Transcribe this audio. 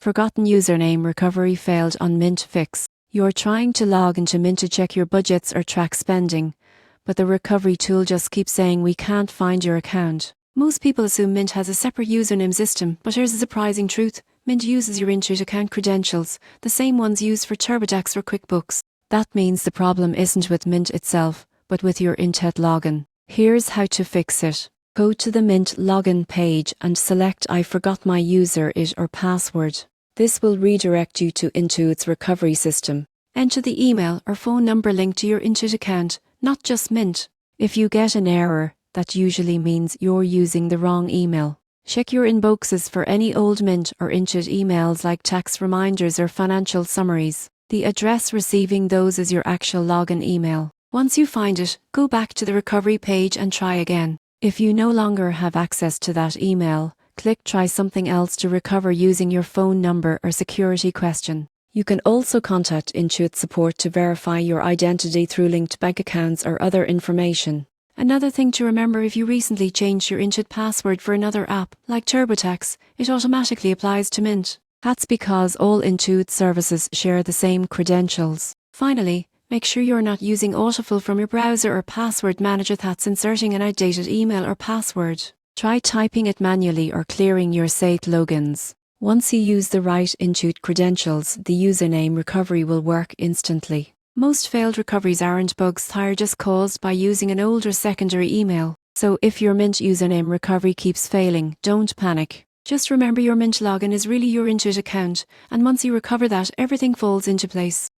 Forgotten username recovery failed on Mint Fix. You're trying to log into Mint to check your budgets or track spending, but the recovery tool just keeps saying we can't find your account. Most people assume Mint has a separate username system, but here's the surprising truth. Mint uses your Intuit account credentials, the same ones used for TurboTax or QuickBooks. That means the problem isn't with Mint itself, but with your Intuit login. Here's how to fix it. Go to the Mint login page and select I forgot my user it or password. This will redirect you to Intuit's recovery system. Enter the email or phone number linked to your Intuit account, not just Mint. If you get an error, that usually means you're using the wrong email. Check your inboxes for any old Mint or Intuit emails like tax reminders or financial summaries. The address receiving those is your actual login email. Once you find it, go back to the recovery page and try again. If you no longer have access to that email, click Try Something Else to recover using your phone number or security question. You can also contact Intuit support to verify your identity through linked bank accounts or other information. Another thing to remember, if you recently changed your Intuit password for another app, like TurboTax, it automatically applies to Mint. That's because all Intuit services share the same credentials. Finally, make sure you're not using autofill from your browser or password manager that's inserting an outdated email or password. Try typing it manually or clearing your saved logins. Once you use the right Intuit credentials, the username recovery will work instantly. Most failed recoveries aren't bugs, they're just caused by using an older secondary email. So if your Mint username recovery keeps failing, don't panic. Just remember your Mint login is really your Intuit account, and once you recover that, everything falls into place.